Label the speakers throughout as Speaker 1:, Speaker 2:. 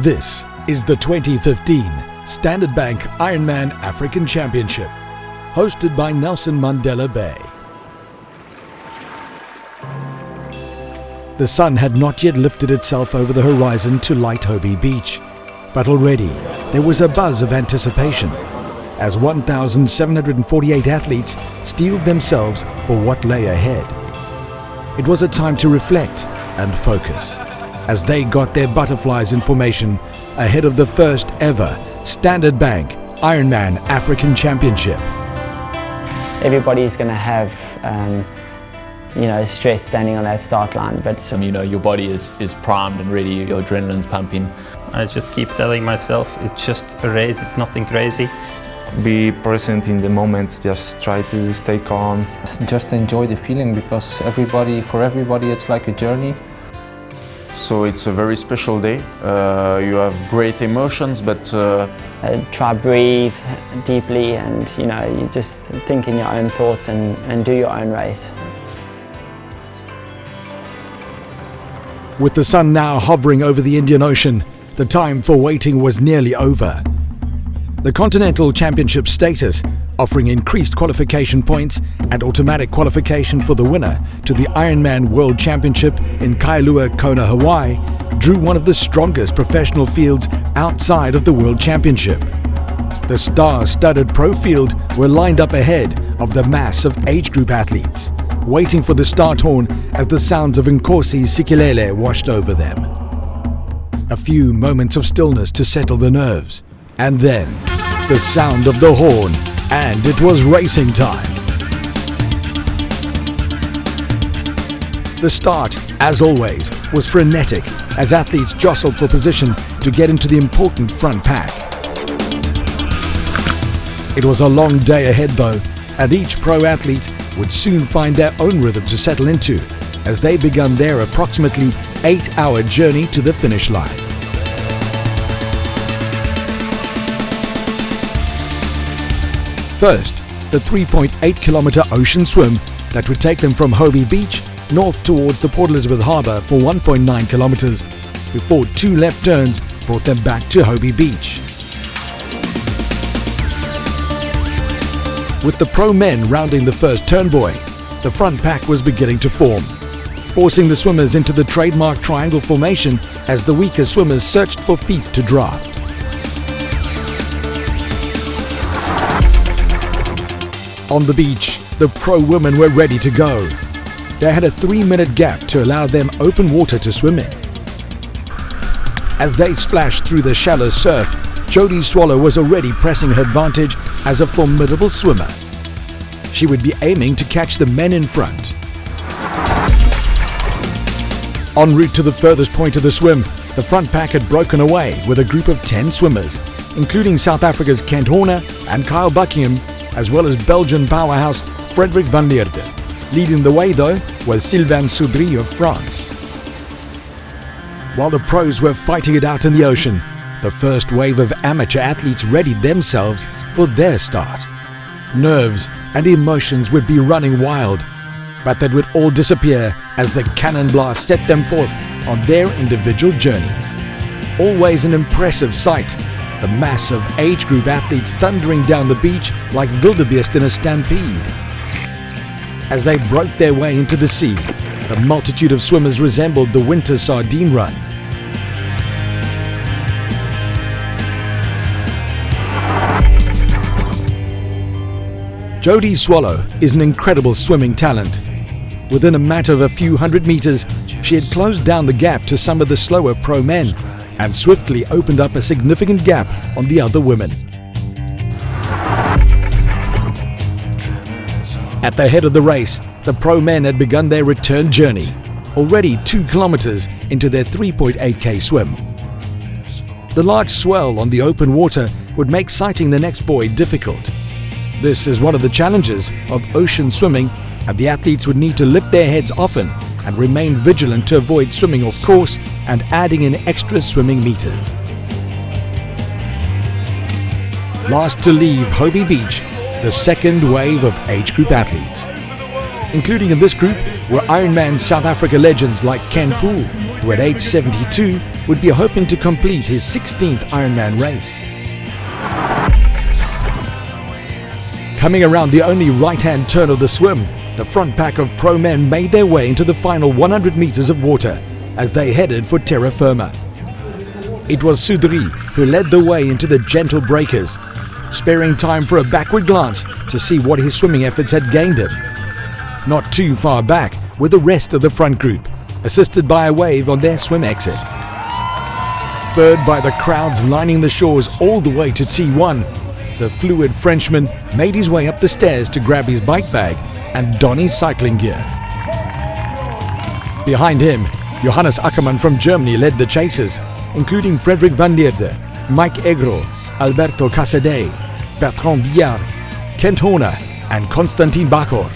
Speaker 1: This is the 2015 Standard Bank Ironman African Championship, hosted by Nelson Mandela Bay. The sun had not yet lifted itself over the horizon to light Hobie Beach, but already there was a buzz of anticipation as 1,748 athletes steeled themselves for what lay ahead. It was a time to reflect and focus as they got their butterflies in formation ahead of the first ever Standard Bank Ironman African Championship.
Speaker 2: Everybody's going to have stress standing on that start line, but
Speaker 3: your body is primed and ready, your adrenaline's pumping.
Speaker 4: I just keep telling myself it's just a race, it's nothing crazy.
Speaker 5: Be present in the moment, just try to stay calm.
Speaker 6: Just enjoy the feeling, because for everybody it's like a journey.
Speaker 7: So it's a very special day. You have great emotions, but
Speaker 2: try breathe deeply, and you just think in your own thoughts and do your own race.
Speaker 1: With the sun now hovering over the Indian Ocean, the time for waiting was nearly over. The Continental Championship status, offering increased qualification points and automatic qualification for the winner to the Ironman World Championship in Kailua Kona, Hawaii, drew one of the strongest professional fields outside of the World Championship. The star-studded pro field were lined up ahead of the mass of age group athletes, waiting for the start horn as the sounds of Nkosi Sikelele washed over them. A few moments of stillness to settle the nerves, and then the sound of the horn, and it was racing time. The start, as always, was frenetic as athletes jostled for position to get into the important front pack. It was a long day ahead though, and each pro athlete would soon find their own rhythm to settle into as they began their approximately 8-hour journey to the finish line. First, the 3.8-kilometer ocean swim that would take them from Hobie Beach north towards the Port Elizabeth Harbour for 1.9 kilometers before 2 left turns brought them back to Hobie Beach. With the pro men rounding the first turn buoy, the front pack was beginning to form, forcing the swimmers into the trademark triangle formation as the weaker swimmers searched for feet to draft. On the beach, the pro women were ready to go. They had a 3-minute gap to allow them open water to swim in. As they splashed through the shallow surf, Jodie Swallow was already pressing her advantage as a formidable swimmer. She would be aiming to catch the men in front. En route to the furthest point of the swim, the front pack had broken away with a group of 10 swimmers, including South Africa's Kent Horner and Kyle Buckingham, as well as Belgian powerhouse Frederic van Leerde. Leading the way though was Sylvain Soudry of France. While the pros were fighting it out in the ocean, the first wave of amateur athletes readied themselves for their start. Nerves and emotions would be running wild, but that would all disappear as the cannon blast set them forth on their individual journeys. Always an impressive sight, the mass of age group athletes thundering down the beach like wildebeest in a stampede. As they broke their way into the sea, the multitude of swimmers resembled the winter sardine run. Jodie Swallow is an incredible swimming talent. Within a matter of a few hundred meters, she had closed down the gap to some of the slower pro men and swiftly opened up a significant gap on the other women. At the head of the race, the pro men had begun their return journey, already 2 kilometers into their 3.8k swim. The large swell on the open water would make sighting the next buoy difficult. This is one of the challenges of ocean swimming, and the athletes would need to lift their heads often and remain vigilant to avoid swimming off course and adding in extra swimming meters. Last to leave Hobie Beach, the second wave of age group athletes. Including in this group were Ironman South Africa legends like Ken Poole, who at age 72 would be hoping to complete his 16th Ironman race. Coming around the only right-hand turn of the swim, the front pack of pro men made their way into the final 100 meters of water as they headed for terra firma. It was Soudry who led the way into the gentle breakers, sparing time for a backward glance to see what his swimming efforts had gained him. Not too far back were the rest of the front group, assisted by a wave on their swim exit. Spurred by the crowds lining the shores all the way to T1, the fluid Frenchman made his way up the stairs to grab his bike bag and don his cycling gear. Behind him, Johannes Ackermann from Germany led the chasers, including Frederik van Lierde, Mike Egro, Alberto Casadei, Bertrand Biard, Kent Horner and Konstantin Bachor.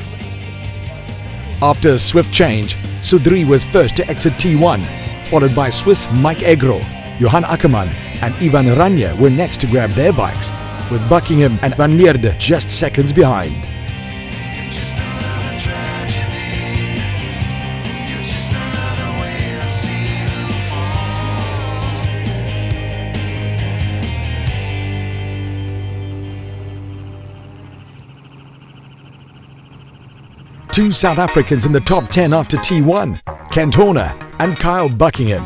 Speaker 1: After a swift change, Soudry was first to exit T1, followed by Swiss Mike Egro, Johan Ackermann and Ivan Ranja were next to grab their bikes, with Buckingham and Van Lierde just seconds behind. Two South Africans in the top 10 after T1, Kent Horner and Kyle Buckingham.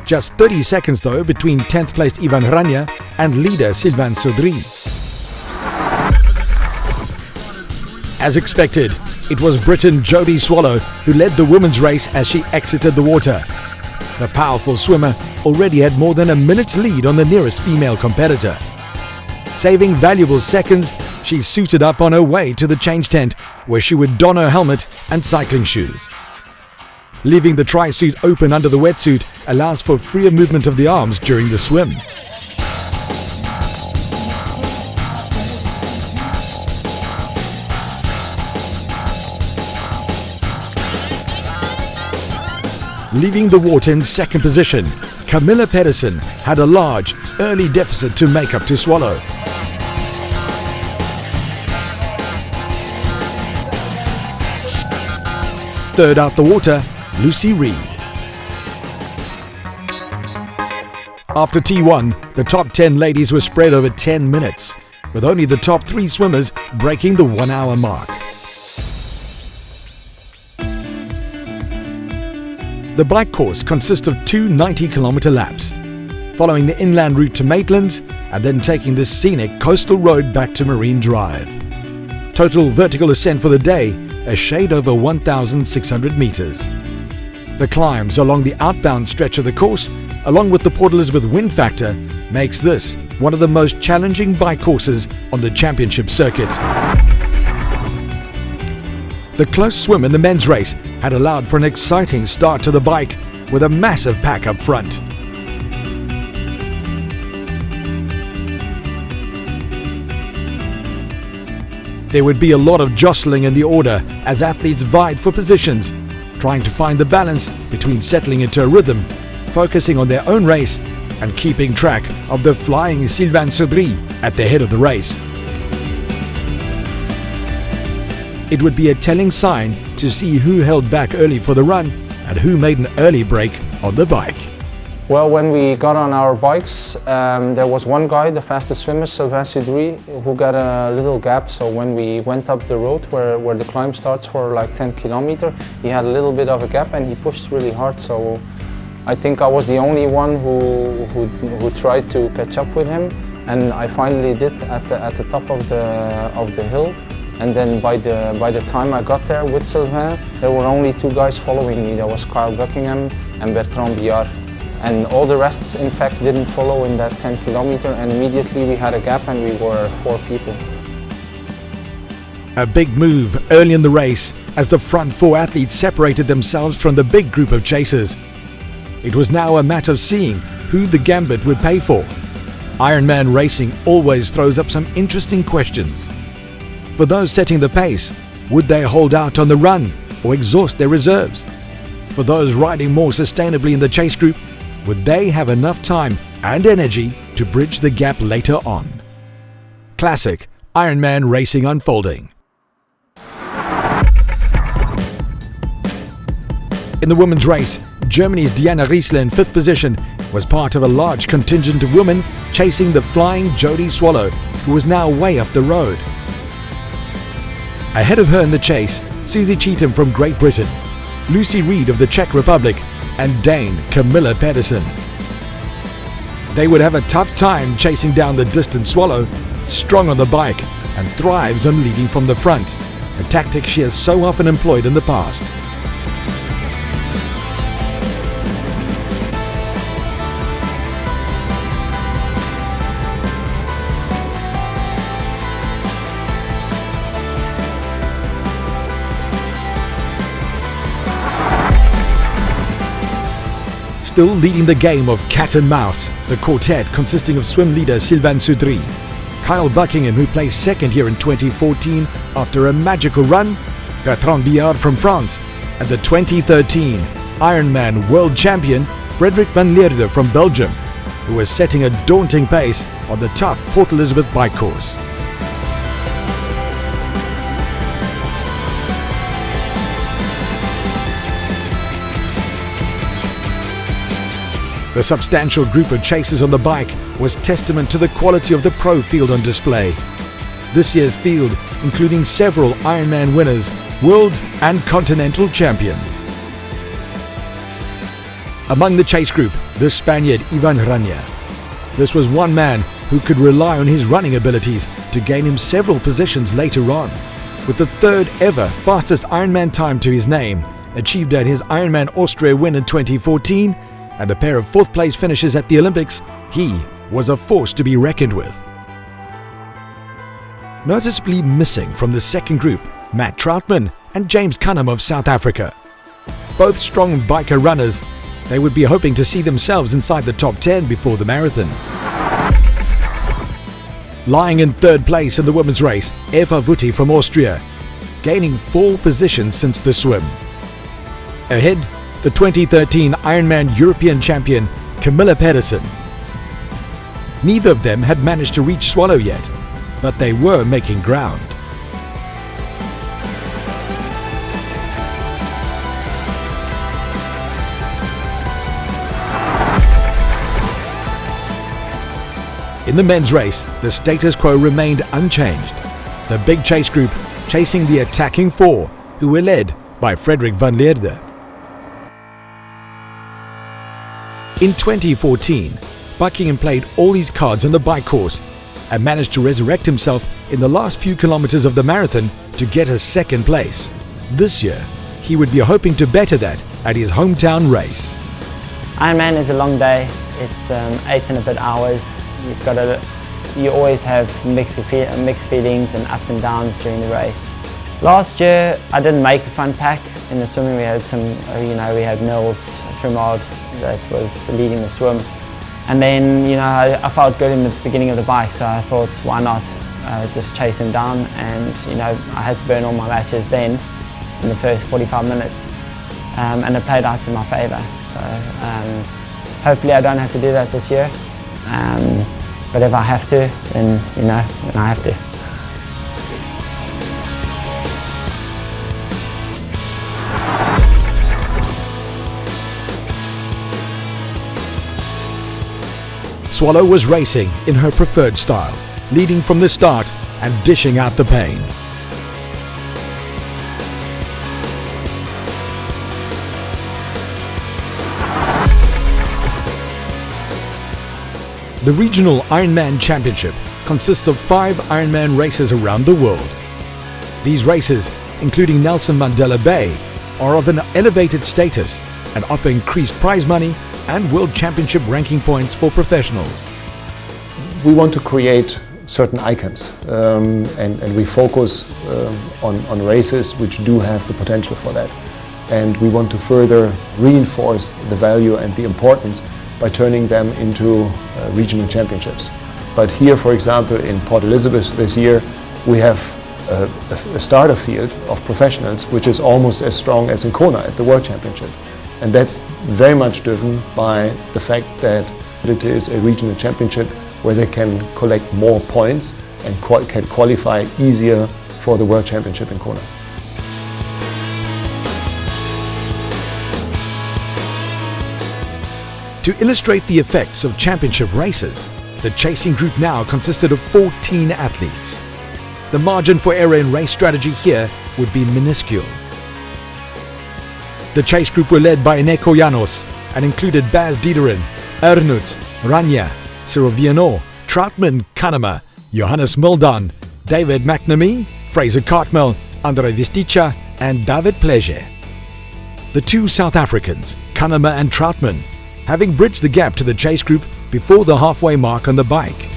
Speaker 1: Just 30 seconds though between 10th placed Ivan Ranja and leader Sylvain Soudry. As expected, it was Briton Jodie Swallow who led the women's race as she exited the water. The powerful swimmer already had more than a minute's lead on the nearest female competitor. Saving valuable seconds, she suited up on her way to the change tent where she would don her helmet and cycling shoes. Leaving the tri-suit open under the wetsuit allows for freer movement of the arms during the swim. Leaving the water in second position, Camilla Pedersen had a large, early deficit to make up to Swallow. Third out the water, Lucy Reed. After T1, the top 10 ladies were spread over 10 minutes, with only the top 3 swimmers breaking the 1 hour mark. The bike course consists of 2 90-kilometer laps, following the inland route to Maitlands and then taking the scenic coastal road back to Marine Drive. Total vertical ascent for the day, a shade over 1,600 meters. The climbs along the outbound stretch of the course, along with the Port Elizabeth wind factor, makes this one of the most challenging bike courses on the championship circuit. The close swim in the men's race had allowed for an exciting start to the bike with a massive pack up front. There would be a lot of jostling in the order as athletes vied for positions, trying to find the balance between settling into a rhythm, focusing on their own race, and keeping track of the flying Sylvain Soudry at the head of the race. It would be a telling sign to see who held back early for the run and who made an early break on the bike.
Speaker 6: Well, when we got on our bikes, there was one guy, the fastest swimmer, Sylvain Soudry, who got a little gap. So when we went up the road where the climb starts for like 10 kilometers, he had a little bit of a gap and he pushed really hard. So I think I was the only one who tried to catch up with him, and I finally did at the top of the hill. And then by the time I got there with Sylvain, there were only 2 guys following me. There was Kyle Buckingham and Bertrand Biard. And all the rest, in fact, didn't follow in that 10 kilometers, and immediately we had a gap and we were 4 people.
Speaker 1: A big move early in the race as the front 4 athletes separated themselves from the big group of chasers. It was now a matter of seeing who the gambit would pay for. Ironman racing always throws up some interesting questions. For those setting the pace, would they hold out on the run or exhaust their reserves? For those riding more sustainably in the chase group, would they have enough time and energy to bridge the gap later on? Classic Ironman racing unfolding. In the women's race, Germany's Diana Riesler in 5th position was part of a large contingent of women chasing the flying Jodie Swallow, who was now way up the road. Ahead of her in the chase, Susie Cheetham from Great Britain, Lucy Reed of the Czech Republic, and Dane Camilla Pedersen. They would have a tough time chasing down the distant Swallow, strong on the bike and thrives on leading from the front, a tactic she has so often employed in the past. Still leading the game of cat and mouse, the quartet consisting of swim leader Sylvain Soudry, Kyle Buckingham, who placed second here in 2014 after a magical run, Bertrand Billard from France, and the 2013 Ironman world champion Frederik van Lierde from Belgium, who was setting a daunting pace on the tough Port Elizabeth bike course. The substantial group of chasers on the bike was testament to the quality of the pro field on display. This year's field including several Ironman winners, world and continental champions. Among the chase group, the Spaniard Ivan Rania. This was one man who could rely on his running abilities to gain him several positions later on, with the third ever fastest Ironman time to his name, achieved at his Ironman Austria win in 2014, and a pair of fourth place finishes at the Olympics. He was a force to be reckoned with. Noticeably missing from the second group, Matt Troutman and James Cunham of South Africa. Both strong biker runners, they would be hoping to see themselves inside the top 10 before the marathon. Lying in third place in the women's race, Eva Vutti from Austria, gaining 4 positions since the swim. Ahead, the 2013 Ironman European champion Camilla Pedersen. Neither of them had managed to reach Swallow yet, but they were making ground. In the men's race, the status quo remained unchanged. The big chase group chasing the attacking 4, who were led by Frederik van Lierde. In 2014, Buckingham played all his cards on the bike course and managed to resurrect himself in the last few kilometers of the marathon to get a second place. This year, he would be hoping to better that at his hometown race.
Speaker 2: Ironman is a long day. It's 8 and a bit hours. You always have mixed feelings and ups and downs during the race. Last year, I didn't make the front pack. In the swimming, we had we had Nils Frimard that was leading the swim. And then, I felt good in the beginning of the bike, so I thought, why not just chase him down? And, I had to burn all my matches then in the first 45 minutes. And it played out in my favour. So hopefully I don't have to do that this year. But if I have to, then, then I have to.
Speaker 1: Swallow was racing in her preferred style, leading from the start and dishing out the pain. The Regional Ironman Championship consists of 5 Ironman races around the world. These races, including Nelson Mandela Bay, are of an elevated status and offer increased prize money and World Championship ranking points for professionals.
Speaker 8: We want to create certain icons and we focus on races which do have the potential for that. And we want to further reinforce the value and the importance by turning them into regional championships. But here, for example, in Port Elizabeth this year, we have a starter field of professionals which is almost as strong as in Kona at the World Championship. And that's very much driven by the fact that it is a regional championship where they can collect more points and can qualify easier for the World Championship in Kona.
Speaker 1: To illustrate the effects of championship races, the chasing group now consisted of 14 athletes. The margin for error in race strategy here would be minuscule. The chase group were led by Eneko Janos and included Bas Diederin, Ernut, Ranja, Cyril Vianor, Troutman Kanema, Johannes Muldan, David McNamee, Fraser Cartmel, André Vistica and David Pleasure. The two South Africans, Kanema and Troutman, having bridged the gap to the chase group before the halfway mark on the bike.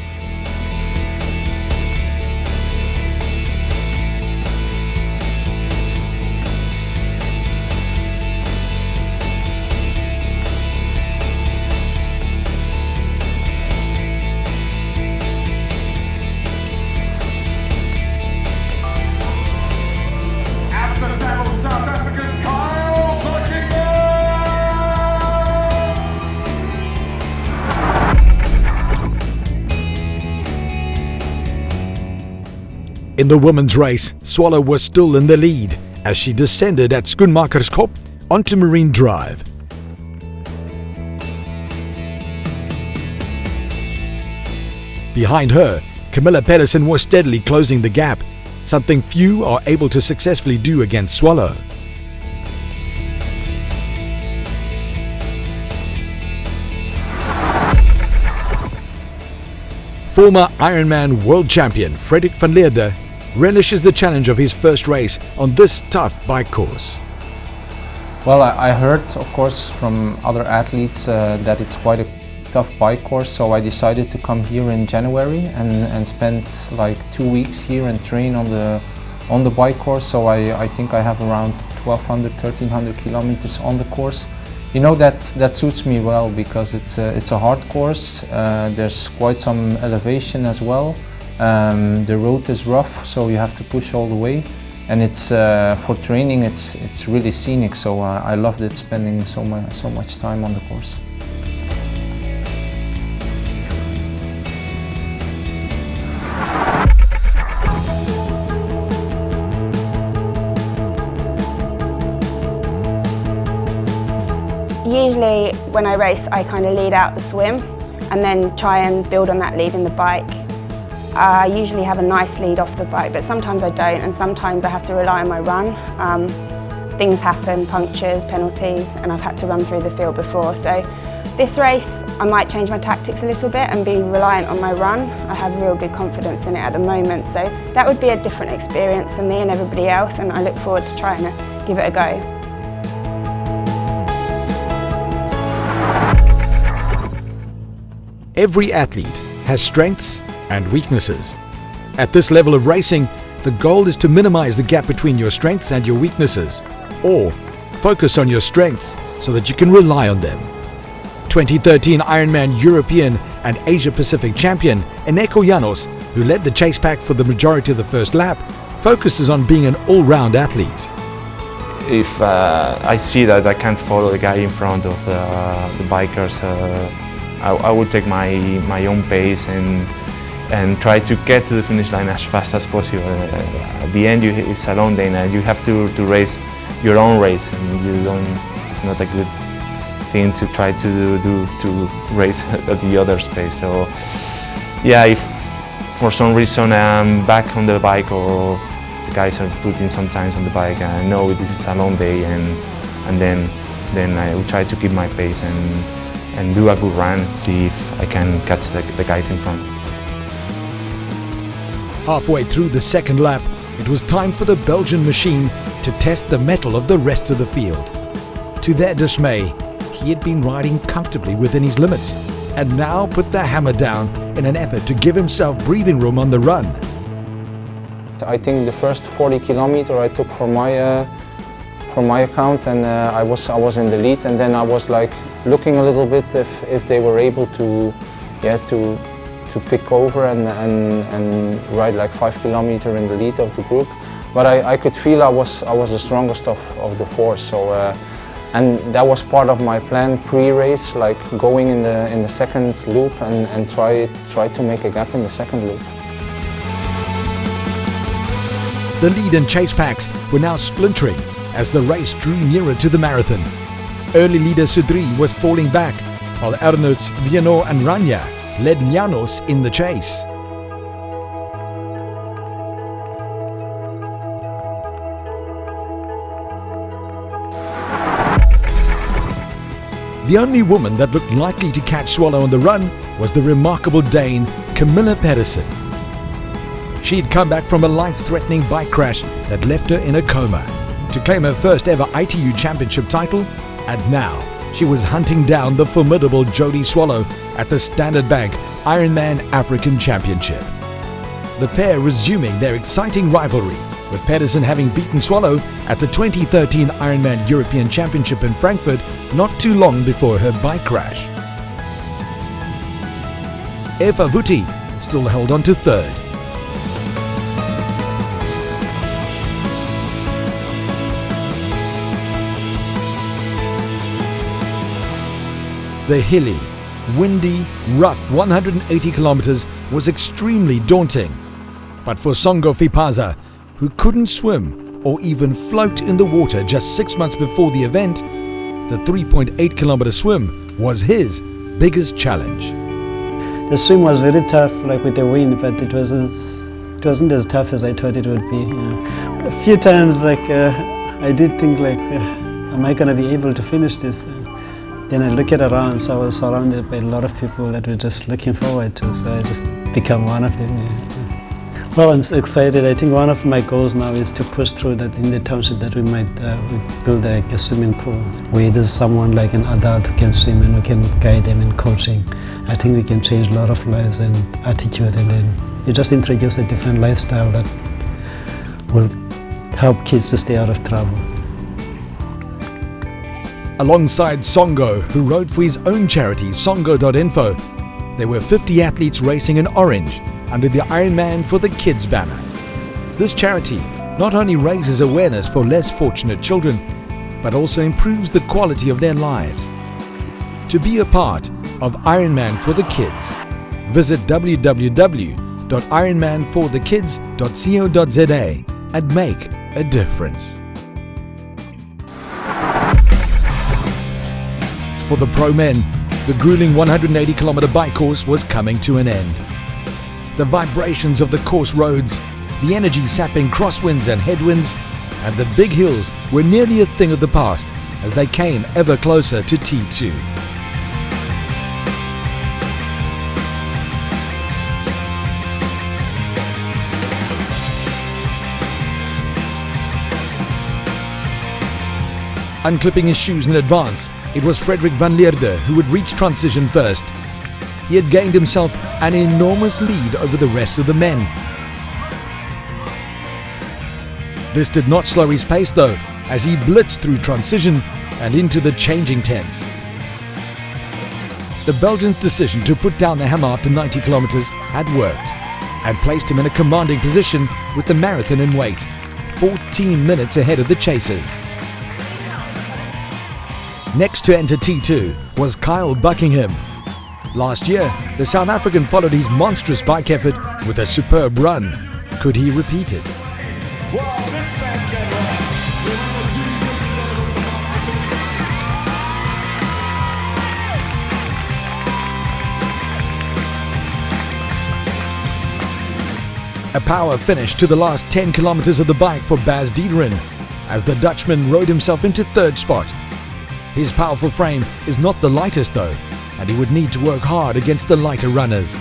Speaker 1: In the women's race, Swallow was still in the lead as she descended at Schoenmakerskop onto Marine Drive. Behind her, Camilla Pedersen was steadily closing the gap, something few are able to successfully do against Swallow. Former Ironman world champion Frederik van Leerde relishes the challenge of his first race on this tough bike course.
Speaker 6: Well, I heard, of course, from other athletes that it's quite a tough bike course, so I decided to come here in January and spend like 2 weeks here and train on the bike course. So I think I have around 1,200–1,300 kilometers on the course. You know, that suits me well because it's a hard course. There's quite some elevation as well. The road is rough, so you have to push all the way. And it's for training, it's really scenic. So I loved it, spending so much time on the course.
Speaker 9: Usually when I race, I kind of lead out the swim and then try and build on that lead in the bike. I usually have a nice lead off the bike, but sometimes I don't, and sometimes I have to rely on my run. Things happen, punctures, penalties, and I've had to run through the field before. So this race, I might change my tactics a little bit and be reliant on my run. I have real good confidence in it at the moment, so that would be a different experience for me and everybody else, and I look forward to trying to give it a go.
Speaker 1: Every athlete has strengths and weaknesses. At this level of racing, the goal is to minimize the gap between your strengths and your weaknesses, or focus on your strengths so that you can rely on them. 2013 Ironman European and Asia Pacific champion Eneko Janos, who led the chase pack for the majority of the first lap, focuses on being an all-round athlete.
Speaker 5: If I see that I can't follow the guy in front of the bikers, I would take my own pace and try to get to the finish line as fast as possible. At the end, it's a long day, and you have to race your own race, and it's not a good thing to try to race at the other's pace. So, yeah, if for some reason I'm back on the bike or the guys are putting some times on the bike, I know this is a long day, and then I will try to keep my pace and do a good run, see if I can catch the guys in front.
Speaker 1: Halfway through the second lap, it was time for the Belgian machine to test the mettle of the rest of the field. To their dismay, he had been riding comfortably within his limits and now put the hammer down in an effort to give himself breathing room on the run.
Speaker 6: I think the first 40 kilometers I took for my account, and I was in the lead, and then I was like looking a little bit if they were able to pick over and ride like 5 kilometers in the lead of the group. But I could feel I was the strongest of the four. So and that was part of my plan pre-race, like going in the second loop and try to make a gap in the second loop.
Speaker 1: The lead and chase packs were now splintering as the race drew nearer to the marathon. Early leader Sudri was falling back, while Arnoud's, Vianot and Rania led Llanos in the chase. The only woman that looked likely to catch Swallow on the run was the remarkable Dane Camilla Pedersen. She'd come back from a life-threatening bike crash that left her in a coma to claim her first ever ITU championship title, and now she was hunting down the formidable Jodie Swallow at the Standard Bank Ironman African Championship. The pair resuming their exciting rivalry, with Pedersen having beaten Swallow at the 2013 Ironman European Championship in Frankfurt not too long before her bike crash. Eva Vutti still held on to third. The hilly, windy, rough 180 kilometers was extremely daunting. But for Songo Fipaza, who couldn't swim or even float in the water just 6 months before the event, the 3.8 kilometer swim was his biggest challenge.
Speaker 10: The swim was very tough, like with the wind, but it wasn't as tough as I thought it would be. A few times, I did think, am I going to be able to finish this? Then I look around, so I was surrounded by a lot of people that were just looking forward to, so I just become one of them. Yeah. Well, I'm so excited. I think one of my goals now is to push through that in the township that we might we build a swimming pool where there's someone like an adult who can swim and we can guide them in coaching. I think we can change a lot of lives and attitude, and then you just introduce a different lifestyle that will help kids to stay out of trouble.
Speaker 1: Alongside Songo, who rode for his own charity, Songo.info, there were 50 athletes racing in orange under the Ironman for the Kids banner. This charity not only raises awareness for less fortunate children, but also improves the quality of their lives. To be a part of Ironman for the Kids, visit www.ironmanforthekids.co.za and make a difference. For the pro men, the grueling 180-kilometer bike course was coming to an end. The vibrations of the course roads, the energy-sapping crosswinds and headwinds, and the big hills were nearly a thing of the past as they came ever closer to T2. Unclipping his shoes in advance, it was Frederik van Lierde who would reach transition first. He had gained himself an enormous lead over the rest of the men. This did not slow his pace though, as he blitzed through transition and into the changing tents. The Belgian's decision to put down the hammer after 90 kilometers had worked and placed him in a commanding position with the marathon in wait, 14 minutes ahead of the chasers. Next to enter T2 was Kyle Buckingham. Last year, the South African followed his monstrous bike effort with a superb run. Could he repeat it? A power finish to the last 10 kilometers of the bike for Bas Diederin, as the Dutchman rode himself into third spot. His powerful frame is not the lightest though, and he would need to work hard against the lighter runners.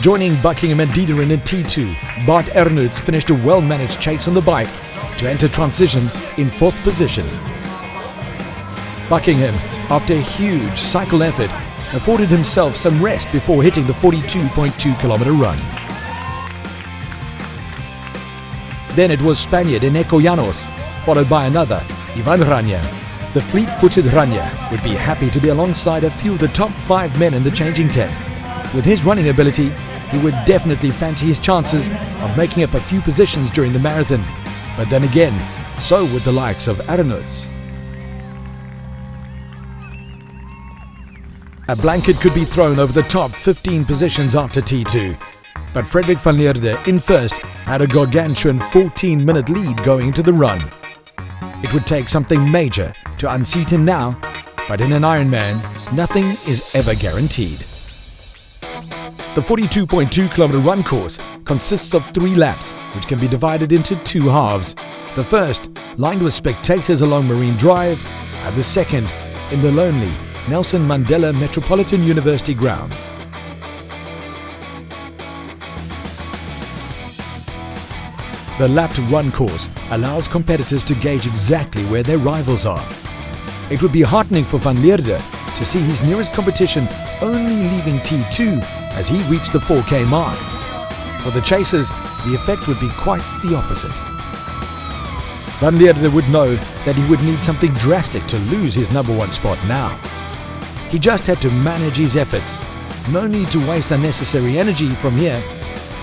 Speaker 1: Joining Buckingham and Diederin in T2, Bart Arnouds finished a well-managed chase on the bike to enter transition in 4th position. Buckingham, after a huge cycle effort, afforded himself some rest before hitting the 42.2 kilometer run. Then it was Spaniard Eneko Llanos, followed by another, Ivan Rania. The fleet-footed Rania would be happy to be alongside a few of the top 5 men in the changing tent. With his running ability, he would definitely fancy his chances of making up a few positions during the marathon. But then again, so would the likes of Arnouds. A blanket could be thrown over the top 15 positions after T2. But Frederik van Lierde in first had a gargantuan 14-minute lead going into the run. It would take something major to unseat him now, but in an Ironman, nothing is ever guaranteed. The 42.2 kilometer run course consists of 3 laps, which can be divided into 2 halves. The first, lined with spectators along Marine Drive, and the second, in the lonely Nelson Mandela Metropolitan University grounds. The lapped run course allows competitors to gauge exactly where their rivals are. It would be heartening for Van Lierde to see his nearest competition only leaving T2 as he reached the 4K mark. For the chasers, the effect would be quite the opposite. Van Lierde would know that he would need something drastic to lose his #1 spot now. He just had to manage his efforts. No need to waste unnecessary energy from here.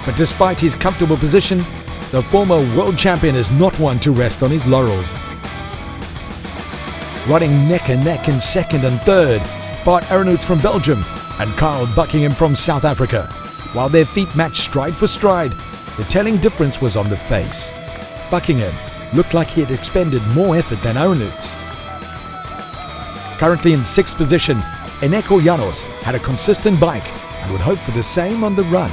Speaker 1: But despite his comfortable position, the former world champion is not one to rest on his laurels. Running neck and neck in second and third, Bart Aronoots from Belgium and Kyle Buckingham from South Africa. While their feet matched stride for stride, the telling difference was on the face. Buckingham looked like he had expended more effort than Aronoots. Currently in 6th position, Eneko Janos had a consistent bike and would hope for the same on the run.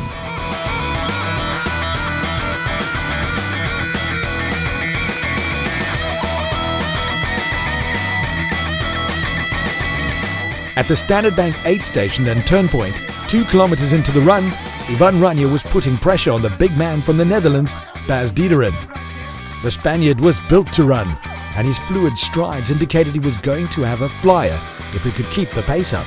Speaker 1: At the Standard Bank 8 station and turn point, 2 kilometers into the run, Ivan Ranja was putting pressure on the big man from the Netherlands, Bas Diederin. The Spaniard was built to run, and his fluid strides indicated he was going to have a flyer if he could keep the pace up.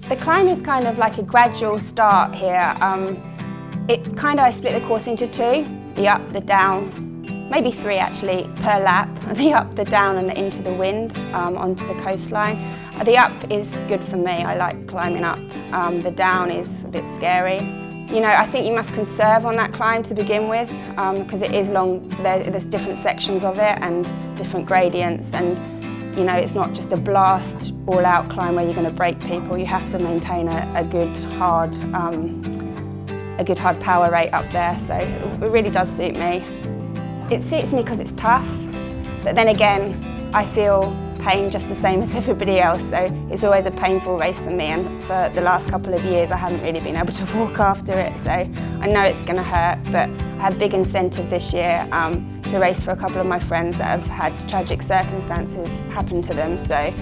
Speaker 9: The climb is kind of like a gradual start here. I split the course into 2, the up, the down, maybe 3 actually per lap, the up, the down and the into the wind onto the coastline. The up is good for me, I like climbing up. The down is a bit scary. You know, I think you must conserve on that climb to begin with because it is long, there's different sections of it and different gradients, and you know, it's not just a blast all-out climb where you're going to break people. You have to maintain a good hard power rate up there, so it really does suit me. It suits me because it's tough, but then again, I feel pain just the same as everybody else, so it's always a painful race for me, and for the last couple of years I haven't really been able to walk after it, so I know it's going to hurt, but I have big incentive this year to race for a couple of my friends that have had tragic circumstances happen to them, so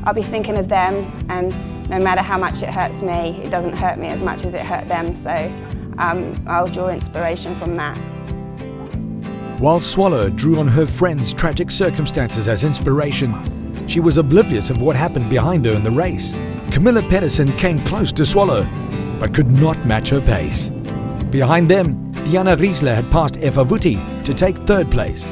Speaker 9: I'll be thinking of them, and no matter how much it hurts me, it doesn't hurt me as much as it hurt them, so I'll draw inspiration from that.
Speaker 1: While Swallow drew on her friend's tragic circumstances as inspiration, she was oblivious of what happened behind her in the race. Camilla Pedersen came close to Swallow, but could not match her pace. Behind them, Diana Riesler had passed Eva Vutti to take 3rd place.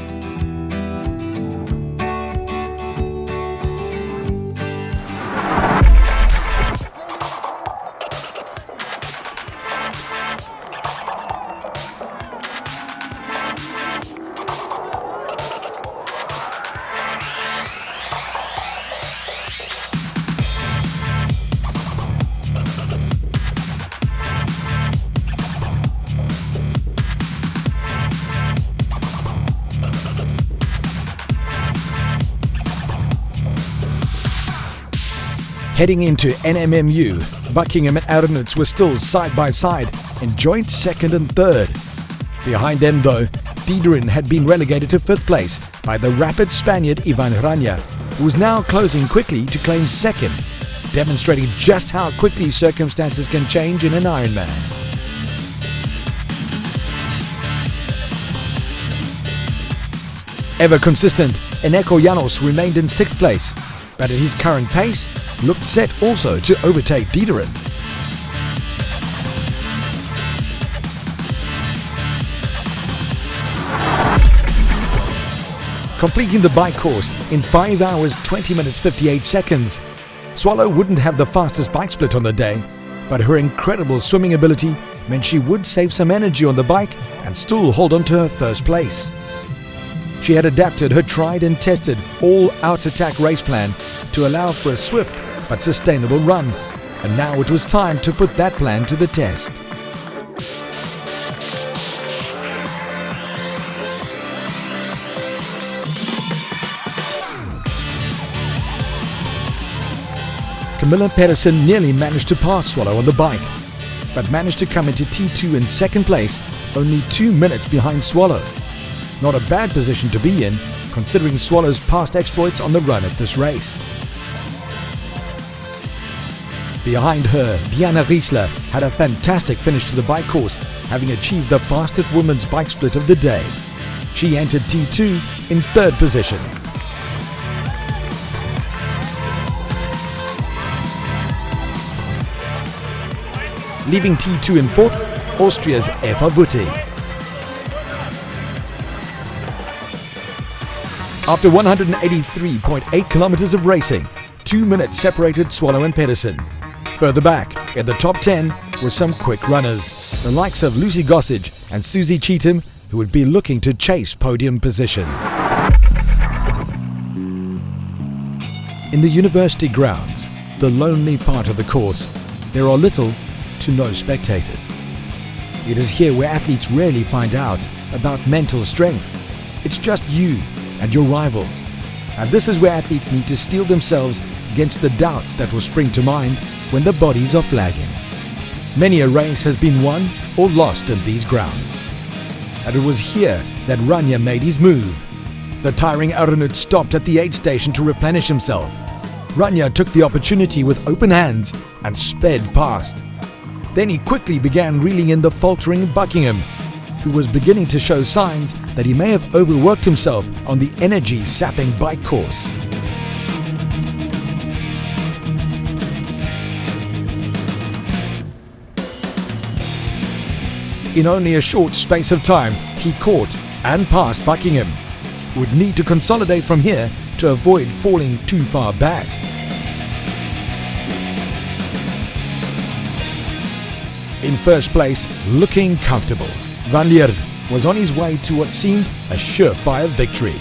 Speaker 1: Heading into NMMU, Buckingham and Aronoots were still side by side in joint 2nd and 3rd. Behind them though, Diederin had been relegated to 5th place by the rapid Spaniard Ivan Ranja, who was now closing quickly to claim 2nd, demonstrating just how quickly circumstances can change in an Ironman. Ever consistent, Eneko Janos remained in 6th place, but at his current pace, looked set also to overtake Diederin. completing the bike course in 5 hours 20 minutes 58 seconds. Swallow wouldn't have the fastest bike split on the day, but her incredible swimming ability meant she would save some energy on the bike and still hold on to her first place. She had adapted her tried and tested all-out attack race plan to allow for a swift but sustainable run, and now it was time to put that plan to the test. Camilla Pedersen nearly managed to pass Swallow on the bike, but managed to come into T2 in second place, only 2 minutes behind Swallow. Not a bad position to be in, considering Swallow's past exploits on the run at this race. Behind her, Diana Riesler had a fantastic finish to the bike course, having achieved the fastest women's bike split of the day. She entered T2 in third position. Leaving T2 in fourth, Austria's Eva Wutti. After 183.8 kilometers of racing, 2 minutes separated Swallow and Pedersen. Further back, in the top 10, were some quick runners, the likes of Lucy Gossage and Susie Cheetham, who would be looking to chase podium positions. In the university grounds, the lonely part of the course, there are little to no spectators. It is here where athletes rarely find out about mental strength. It's just you and your rivals. And this is where athletes need to steel themselves against the doubts that will spring to mind when the bodies are flagging. Many a race has been won or lost in these grounds. And it was here that Rania made his move. The tiring Aronut stopped at the aid station to replenish himself. Rania took the opportunity with open hands and sped past. Then he quickly began reeling in the faltering Buckingham, who was beginning to show signs that he may have overworked himself on the energy-sapping bike course. In only a short space of time, he caught and passed Buckingham, who would need to consolidate from here to avoid falling too far back. In first place, looking comfortable, Van Lierde was on his way to what seemed a surefire victory.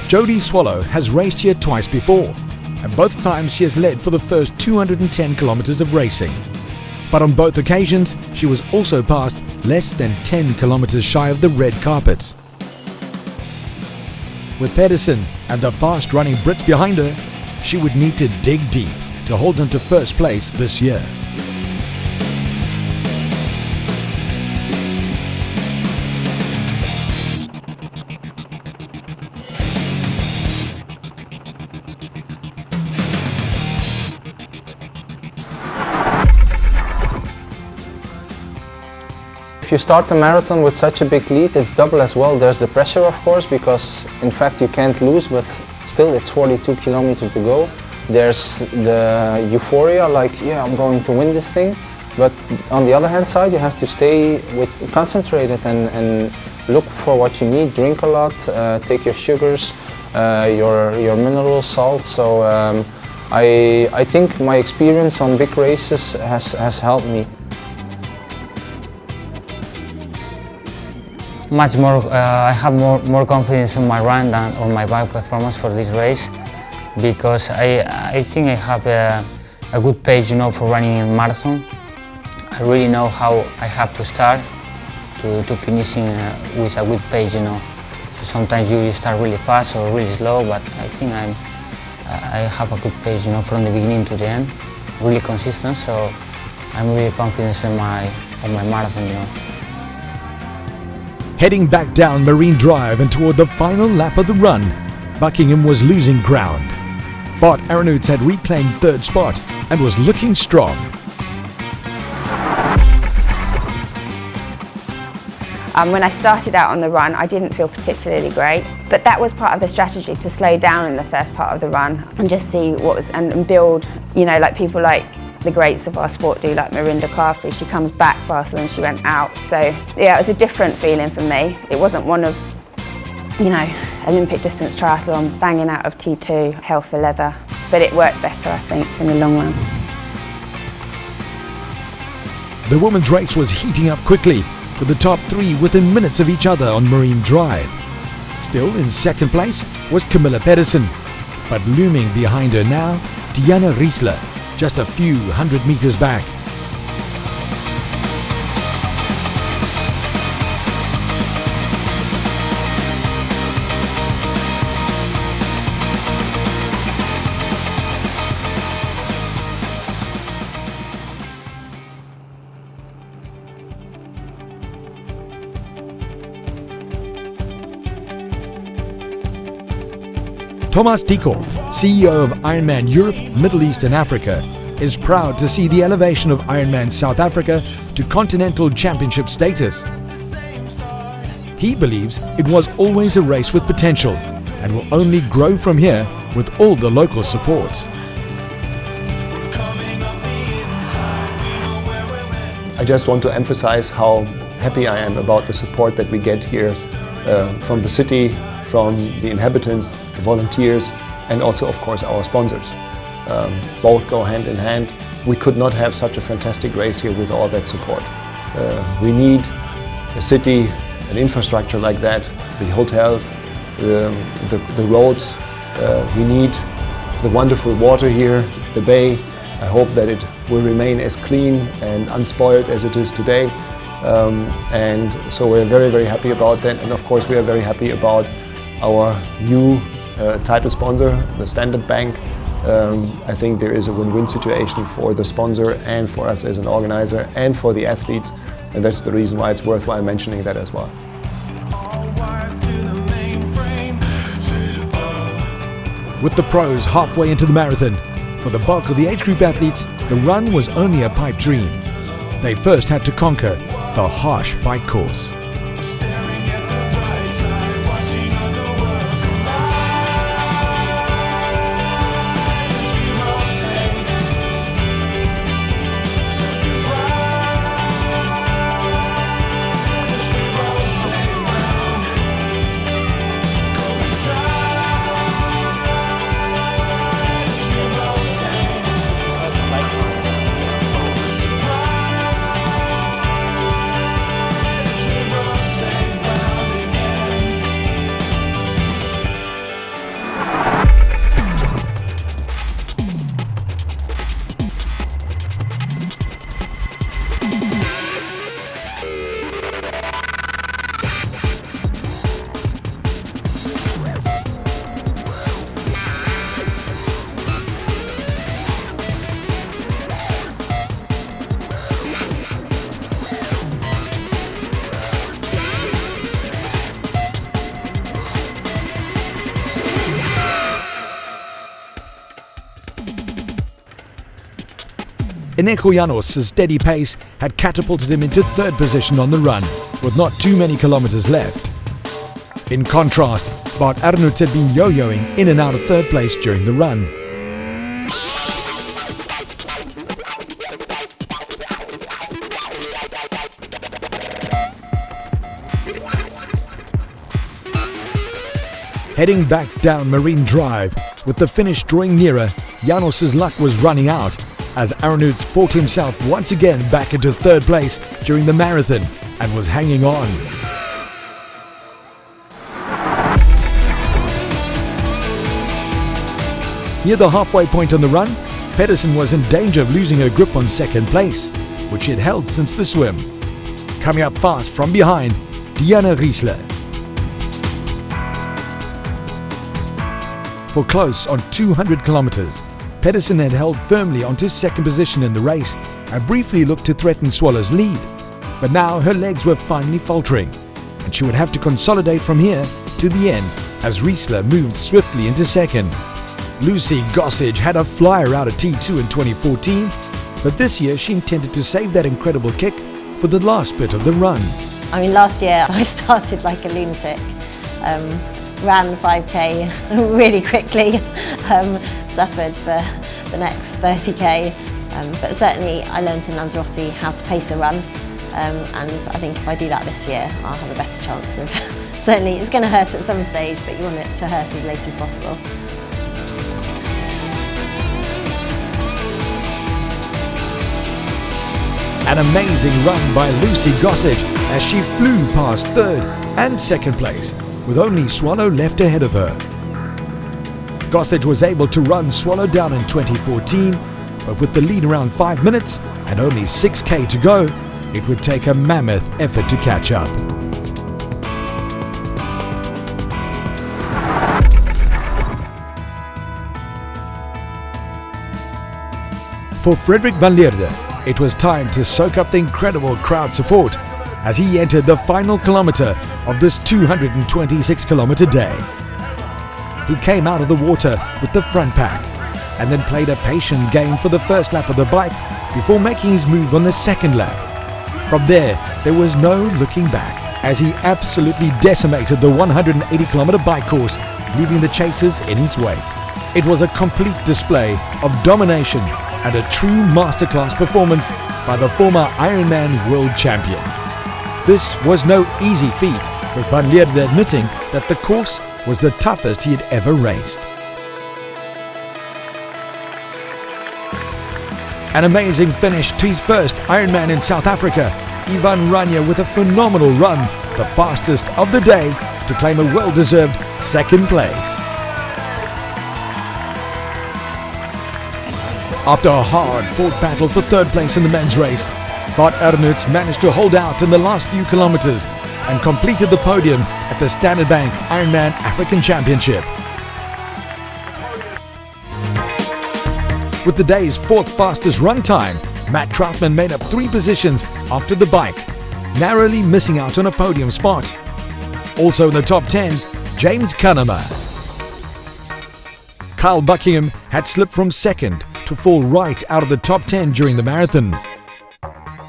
Speaker 1: Jodie Swallow has raced here twice before, and both times she has led for the first 210 kilometers of racing. But on both occasions, she was also passed less than 10 kilometers shy of the red carpet. With Pedersen and the fast-running Brits behind her, she would need to dig deep to hold on to first place this year.
Speaker 6: If you start the marathon with such a big lead, it's double as well. There's the pressure, of course, because in fact you can't lose, but still it's 42 kilometers to go. There's the euphoria, like, yeah, I'm going to win this thing. But on the other hand side, you have to stay concentrated and look for what you need. Drink a lot, take your sugars, your mineral salt. So I think my experience on big races has helped me.
Speaker 2: Much more, I have more confidence in my run than on my bike performance for this race, because I think I have a good pace, you know, for running a marathon. I really know how I have to start to finishing with a good pace, you know. So sometimes you start really fast or really slow, but I think I have a good pace, you know, from the beginning to the end, really consistent. So I'm really confident in my marathon, you know.
Speaker 1: Heading back down Marine Drive and toward the final lap of the run, Buckingham was losing ground. Bart Aronut had reclaimed third spot and was looking strong.
Speaker 9: When I started out on the run, I didn't feel particularly great. But that was part of the strategy, to slow down in the first part of the run and just see what was, and build, you know, like people like the greats of our sport do, like Mirinda Carfrey. She comes back faster than she went out. So yeah, it was a different feeling for me. It wasn't one of, you know, Olympic distance triathlon, banging out of T2, hell for leather. But it worked better, I think, in the long run.
Speaker 1: The women's race was heating up quickly, with the top three within minutes of each other on Marine Drive. Still in second place was Camilla Pedersen, but looming behind her now, Diana Riesler, just a few hundred meters back. Thomas Dieckhoff, CEO of Ironman Europe, Middle East and Africa, is proud to see the elevation of Ironman South Africa to continental championship status. He believes it was always a race with potential and will only grow from here with all the local support.
Speaker 8: I just want to emphasize how happy I am about the support that we get here from the city, from the inhabitants, the volunteers, and also, of course, our sponsors. Both go hand in hand. We could not have such a fantastic race here with all that support. We need a city, an infrastructure like that, the hotels, the roads. We need the wonderful water here, the bay. I hope that it will remain as clean and unspoiled as it is today. And so we're very, very happy about that. And of course, we are very happy about our new title sponsor, the Standard Bank. I think there is a win-win situation for the sponsor and for us as an organizer and for the athletes, and that's the reason why it's worthwhile mentioning that as well.
Speaker 1: With the pros halfway into the marathon, for the bulk of the age group athletes, the run was only a pipe dream. They first had to conquer the harsh bike course. Eneko Janos' steady pace had catapulted him into third position on the run, with not too many kilometers left. In contrast, Bart Arnout had been yo-yoing in and out of third place during the run. Heading back down Marine Drive, with the finish drawing nearer, Janos' luck was running out, as Arnout fought himself once again back into third place during the marathon and was hanging on. Near the halfway point on the run, Pedersen was in danger of losing her grip on second place, which she had held since the swim. Coming up fast from behind, Diana Riesler. For close on 200 kilometers, Pedersen had held firmly onto second position in the race and briefly looked to threaten Swallow's lead. But now her legs were finally faltering, and she would have to consolidate from here to the end as Riesler moved swiftly into second. Lucy Gossage had a flyer out of T2 in 2014, but this year she intended to save that incredible kick for the last bit of the run.
Speaker 11: I mean, last year I started like a lunatic. ran the 5k really quickly, suffered for the next 30k, but certainly I learned in Lanzarote how to pace a run, and I think if I do that this year I'll have a better chance of, certainly it's going to hurt at some stage, but you want it to hurt as late as possible.
Speaker 1: An amazing run by Lucy Gossage as she flew past third and second place, with only Swallow left ahead of her. Gossage was able to run Swallow down in 2014, but with the lead around 5 minutes and only 6k to go, it would take a mammoth effort to catch up. For Frederik van Lierde, it was time to soak up the incredible crowd support as he entered the final kilometre of this 226-kilometre day. He came out of the water with the front pack and then played a patient game for the first lap of the bike before making his move on the second lap. From there was no looking back as he absolutely decimated the 180-kilometre bike course, leaving the chasers in his wake. It was a complete display of domination and a true masterclass performance by the former Ironman world champion. This was no easy feat, with Van Lierde admitting that the course was the toughest he had ever raced. An amazing finish to his first Ironman in South Africa, Ivan Rania with a phenomenal run, the fastest of the day, to claim a well-deserved second place. After a hard-fought battle for third place in the men's race, Bart Ernuts managed to hold out in the last few kilometers and completed the podium at the Standard Bank Ironman African Championship. With the day's fourth fastest run time, Matt Troutman made up 3 positions after the bike, narrowly missing out on a podium spot. Also in the top 10, James Cunnama. Kyle Buckingham had slipped from second to fall right out of the top 10 during the marathon.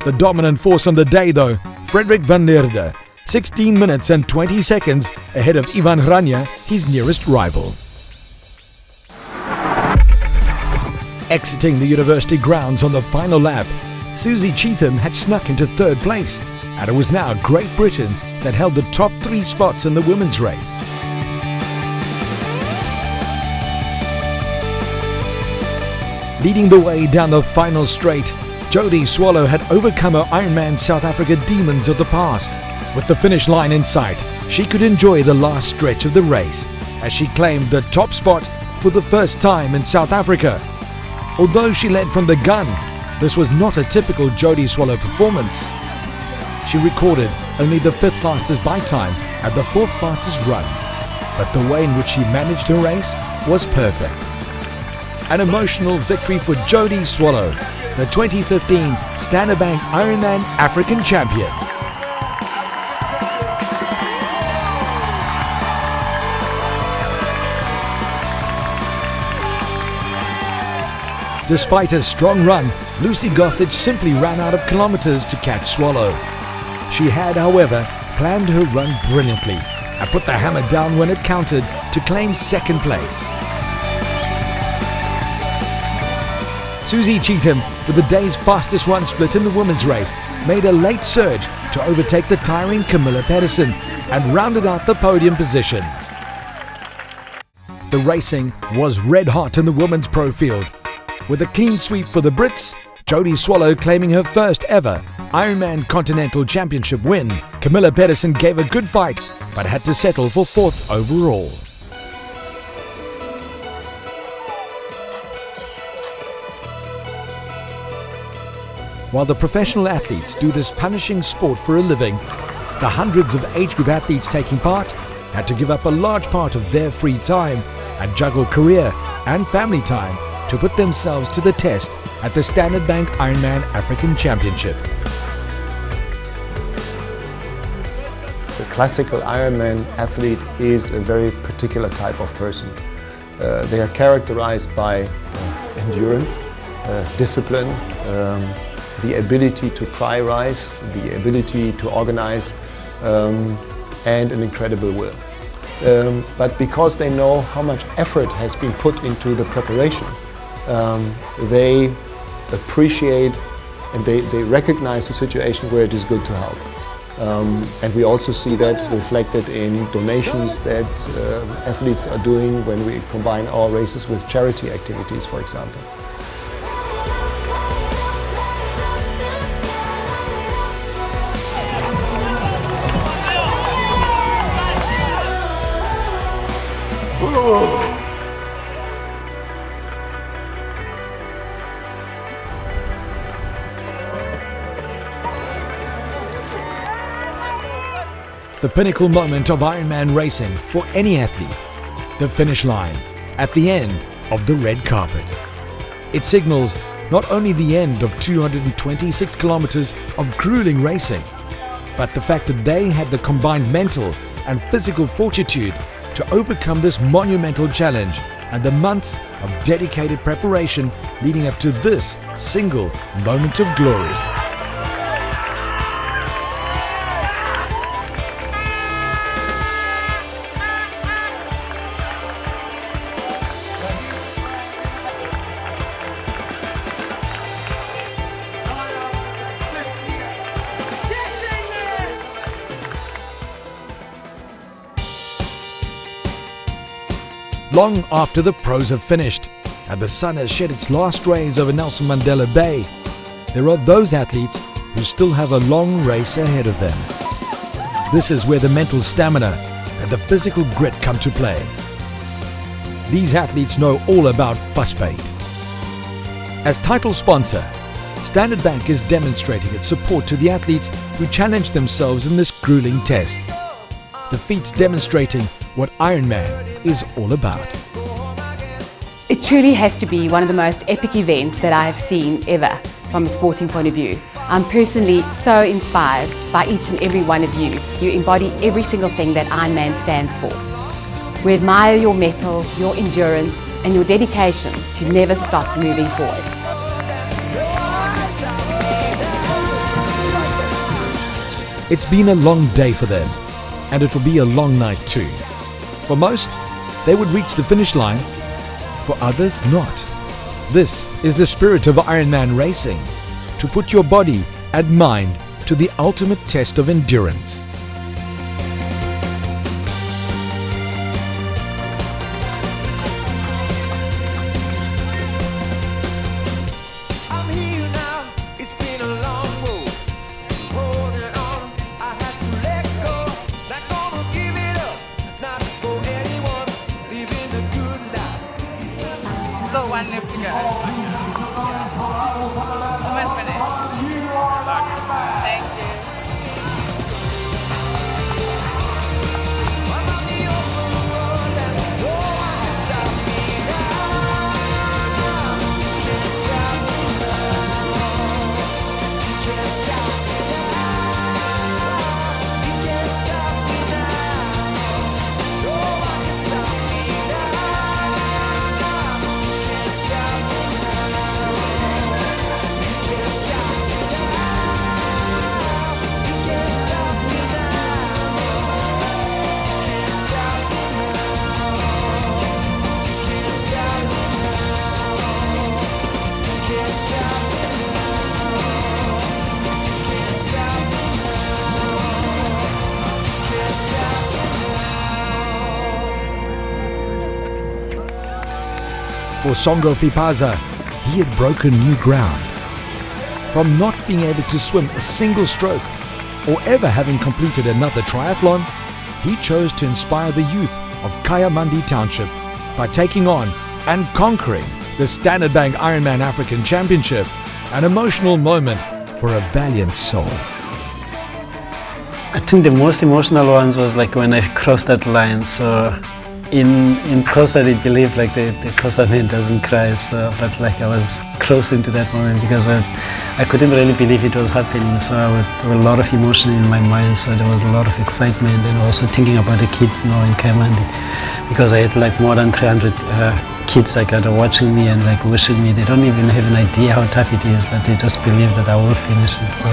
Speaker 1: The dominant force on the day though, Frederik van Lierde, 16 minutes and 20 seconds ahead of Ivan Rania, his nearest rival. Exiting the university grounds on the final lap, Susie Cheetham had snuck into third place, and it was now Great Britain that held the top 3 spots in the women's race. Leading the way down the final straight, Jodie Swallow had overcome her Ironman South Africa demons of the past. With the finish line in sight, she could enjoy the last stretch of the race as she claimed the top spot for the first time in South Africa. Although she led from the gun, this was not a typical Jodie Swallow performance. She recorded only the 5th fastest bike time and the 4th fastest run, but the way in which she managed her race was perfect. An emotional victory for Jodie Swallow, the 2015 Standard Bank Ironman African champion. Despite a strong run, Lucy Gossage simply ran out of kilometers to catch Swallow. She had, however, planned her run brilliantly and put the hammer down when it counted to claim second place. Susie Cheetham, with the day's fastest run split in the women's race, made a late surge to overtake the tiring Camilla Pedersen and rounded out the podium positions. The racing was red hot in the women's pro field. With a clean sweep for the Brits, Jodie Swallow claiming her first ever Ironman Continental Championship win, Camilla Pedersen gave a good fight but had to settle for 4th overall. While the professional athletes do this punishing sport for a living, the hundreds of age group athletes taking part had to give up a large part of their free time and juggle career and family time to put themselves to the test at the Standard Bank Ironman African Championship.
Speaker 8: The classical Ironman athlete is a very particular type of person. They are characterized by endurance, discipline, the ability to prioritize, the ability to organize, and an incredible will. but because they know how much effort has been put into the preparation, they appreciate and they recognize the situation where it is good to help. And we also see that reflected in donations that athletes are doing when we combine our races with charity activities, for example.
Speaker 1: The pinnacle moment of Ironman racing for any athlete, the finish line at the end of the red carpet. It signals not only the end of 226 kilometers of grueling racing, but the fact that they had the combined mental and physical fortitude to overcome this monumental challenge and the months of dedicated preparation leading up to this single moment of glory. Long after the pros have finished and the sun has shed its last rays over Nelson Mandela Bay, there are those athletes who still have a long race ahead of them. This is where the mental stamina and the physical grit come to play. These athletes know all about Fussbait. As title sponsor, Standard Bank is demonstrating its support to the athletes who challenge themselves in this grueling test. The feats demonstrating what Ironman is all about.
Speaker 12: It truly has to be one of the most epic events that I have seen ever from a sporting point of view. I'm personally so inspired by each and every one of you. You embody every single thing that Ironman stands for. We admire your mettle, your endurance and your dedication to never stop moving forward.
Speaker 1: It's been a long day for them, and it will be a long night too. For most, they would reach the finish line. For others, not. This is the spirit of Ironman racing, to put your body and mind to the ultimate test of endurance.
Speaker 13: One left to go. Almost finished. Thank you.
Speaker 1: For Songo Fipaza, he had broken new ground. From not being able to swim a single stroke or ever having completed another triathlon, he chose to inspire the youth of Kayamandi Township by taking on and conquering the Standard Bank Ironman African Championship, an emotional moment for a valiant soul.
Speaker 10: I think the most emotional ones was like when I crossed that line. So in Xhosa they believe like the Xhosa man doesn't cry, so but like I was close into that moment because I couldn't really believe it was happening. So there were a lot of emotion in my mind, so there was a lot of excitement and also thinking about the kids now in Kayamandi, because I had like more than 300 kids like that are watching me and like wishing me. They don't even have an idea how tough it is, but they just believe that I will finish it. So.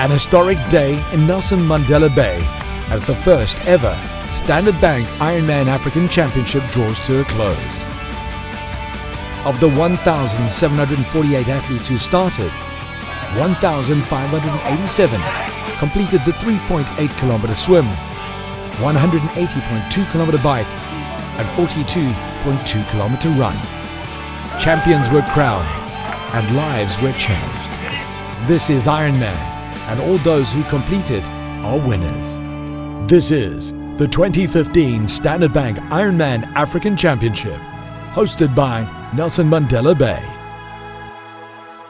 Speaker 1: An historic day in Nelson Mandela Bay as the first ever Standard Bank Ironman African Championship draws to a close. Of the 1,748 athletes who started, 1,587 completed the 3.8 kilometer swim, 180.2 kilometer bike and 42.2 kilometer run. Champions were crowned and lives were changed. This is Ironman, and all those who completed are winners. This is the 2015 Standard Bank Ironman African Championship, hosted by Nelson Mandela Bay.